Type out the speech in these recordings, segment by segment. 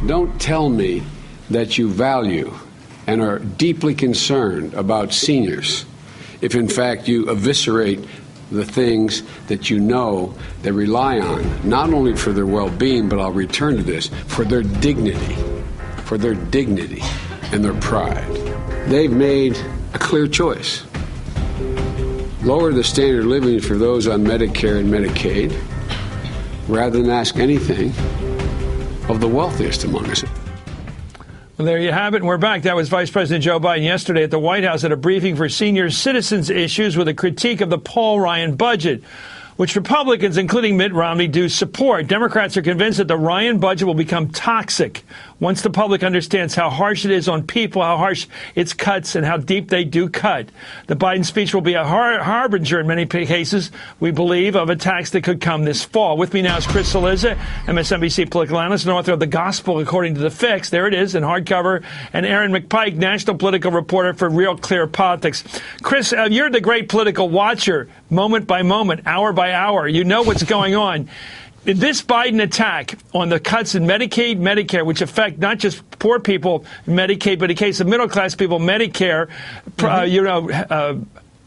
Don't tell me that you value and are deeply concerned about seniors if, in fact, you eviscerate the things that you know they rely on, not only for their well-being, but I'll return to this, for their dignity and their pride. They've made a clear choice. Lower the standard of living for those on Medicare and Medicaid rather than ask anything of the wealthiest among us. Well, there you have it. And we're back. That was Vice President Joe Biden yesterday at the White House at a briefing for senior citizens issues with a critique of the Paul Ryan budget, which Republicans, including Mitt Romney, do support. Democrats are convinced that the Ryan budget will become toxic once the public understands how harsh it is on people, how harsh its cuts, and how deep they do cut. The Biden speech will be a harbinger in many cases, we believe, of attacks that could come this fall. With me now is Chris Cillizza, MSNBC political analyst and author of The Gospel According to the Fix. There it is in hardcover. And Aaron McPike, national political reporter for Real Clear Politics. Chris, you're the great political watcher, moment by moment, hour by hour. You know what's going on. This Biden attack on the cuts in Medicaid, Medicare, which affect not just poor people in Medicaid, but in the case of middle-class people, Medicare,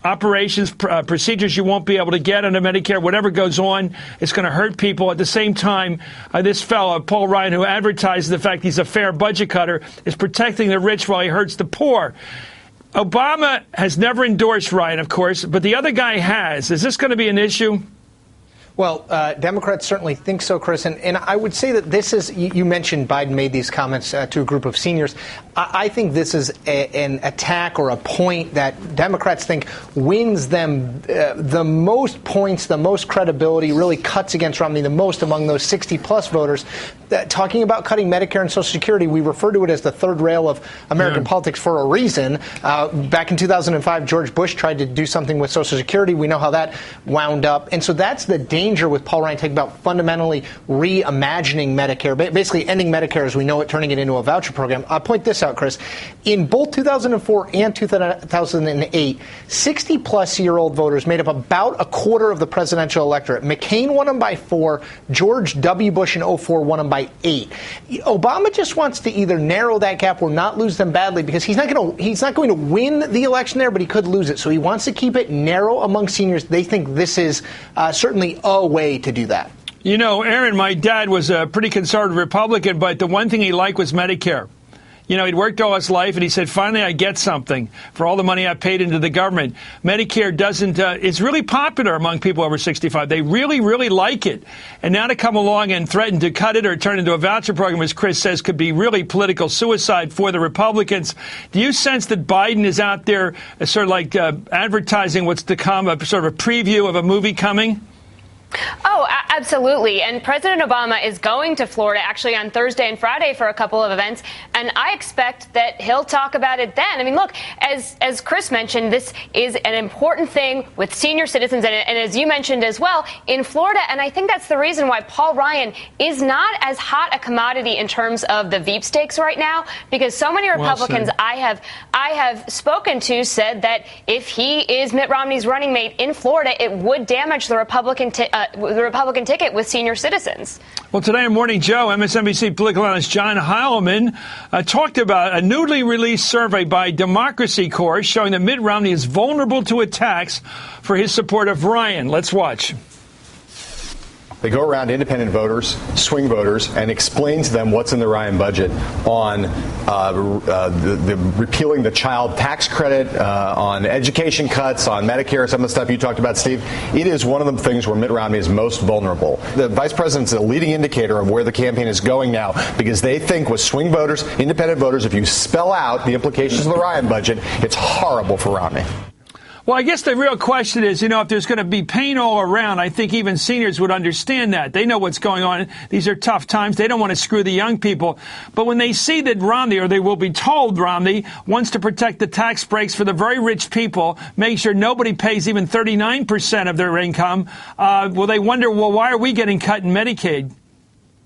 operations, procedures you won't be able to get under Medicare, whatever goes on, it's going to hurt people. At the same time, this fellow, Paul Ryan, who advertises the fact he's a fair budget cutter, is protecting the rich while he hurts the poor. Obama has never endorsed Ryan, of course, but the other guy has. Is this going to be an issue? Well, Democrats certainly think so, Chris. And I would say that this is, you mentioned Biden made these comments to a group of seniors. I think this is an attack or a point that Democrats think wins them the most points, the most credibility, really cuts against Romney the most among those 60-plus voters. Talking about cutting Medicare and Social Security, we refer to it as the third rail of American politics for a reason. Back in 2005, George Bush tried to do something with Social Security. We know how that wound up. And so that's the danger with Paul Ryan talking about fundamentally reimagining Medicare, basically ending Medicare as we know it, turning it into a voucher program. I'll point this out, Chris. In both 2004 and 2008, 60-plus-year-old voters made up about a quarter of the presidential electorate. McCain won them by 4. George W. Bush in 04 won them by 8. Obama just wants to either narrow that gap or not lose them badly because he's not going to win the election there, but he could lose it. So he wants to keep it narrow among seniors. They think this is certainly a way to do that. You know, Aaron, my dad was a pretty conservative Republican, but the one thing he liked was Medicare. You know, he'd worked all his life, and he said, finally, I get something for all the money I paid into the government. Medicare doesn't, it's really popular among people over 65. They really, really like it. And now to come along and threaten to cut it or turn it into a voucher program, as Chris says, could be really political suicide for the Republicans. Do you sense that Biden is out there sort of like advertising what's to come, a sort of a preview of a movie coming? Oh, absolutely. And President Obama is going to Florida actually on Thursday and Friday for a couple of events. And I expect that he'll talk about it then. I mean, look, as Chris mentioned, this is an important thing with senior citizens. And as you mentioned as well, in Florida. And I think that's the reason why Paul Ryan is not as hot a commodity in terms of the Veep stakes right now, because so many Republicans I have spoken to said that if he is Mitt Romney's running mate in Florida, it would damage the Republican ticket with senior citizens. Well, today on Morning Joe, MSNBC political analyst John Heilemann talked about a newly released survey by Democracy Corps showing that Mitt Romney is vulnerable to attacks for his support of Ryan. Let's watch. They go around independent voters, swing voters, and explain to them what's in the Ryan budget on the repealing the child tax credit, on education cuts, on Medicare, some of the stuff you talked about, Steve. It is one of the things where Mitt Romney is most vulnerable. The vice president's a leading indicator of where the campaign is going now because they think with swing voters, independent voters, if you spell out the implications of the Ryan budget, it's horrible for Romney. Well, I guess the real question is, you know, if there's going to be pain all around, I think even seniors would understand that. They know what's going on. These are tough times. They don't want to screw the young people. But when they see that Romney, or they will be told Romney, wants to protect the tax breaks for the very rich people, make sure nobody pays even 39% of their income, will they wonder, well, why are we getting cut in Medicaid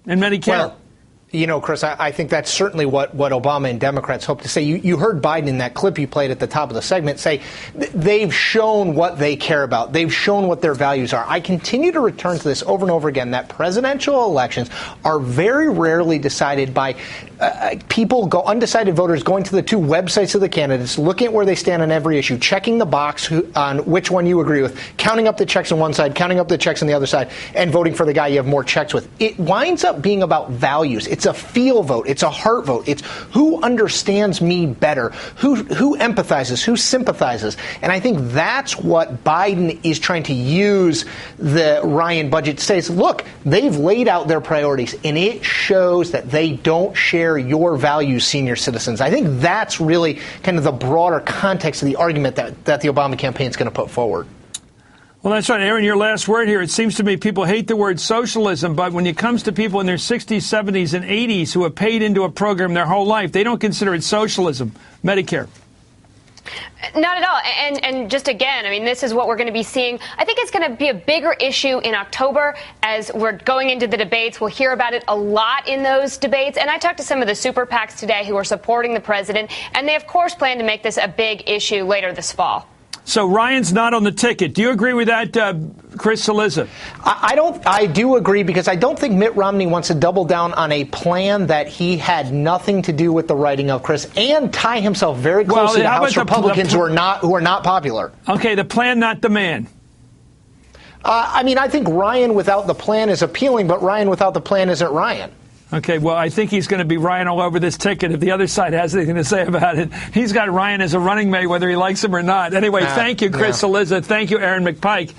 and Medicare? Well, You know, Chris, I think that's certainly what Obama and Democrats hope to say. You heard Biden in that clip you played at the top of the segment say they've shown what they care about. They've shown what their values are. I continue to return to this over and over again, that presidential elections are very rarely decided by undecided voters going to the two websites of the candidates, looking at where they stand on every issue, checking the box on which one you agree with, counting up the checks on one side, counting up the checks on the other side, and voting for the guy you have more checks with. It winds up being about values. It's a feel vote. It's a heart vote. It's who understands me better, who empathizes, who sympathizes. And I think that's what Biden is trying to use the Ryan budget to say. Is, look, they've laid out their priorities, and it shows that they don't share your values, senior citizens. I think that's really kind of the broader context of the argument that the Obama campaign is going to put forward. Well, that's right. Aaron, your last word here. It seems to me people hate the word socialism, but when it comes to people in their 60s, 70s, and 80s who have paid into a program their whole life, they don't consider it socialism. Medicare. Not at all. And just again, I mean, this is what we're going to be seeing. I think it's going to be a bigger issue in October as we're going into the debates. We'll hear about it a lot in those debates. And I talked to some of the super PACs today who are supporting the president, and they, of course, plan to make this a big issue later this fall. So Ryan's not on the ticket. Do you agree with that, Chris Cillizza? I do agree, because I don't think Mitt Romney wants to double down on a plan that he had nothing to do with the writing of, Chris, and tie himself very closely to House Republicans who are not popular. Okay, the plan, not the man. I mean, I think Ryan without the plan is appealing, but Ryan without the plan isn't Ryan. Okay, well, I think he's going to be Ryan all over this ticket if the other side has anything to say about it. He's got Ryan as a running mate, whether he likes him or not. Anyway, thank you, Chris Cillizza. Thank you, Aaron McPike.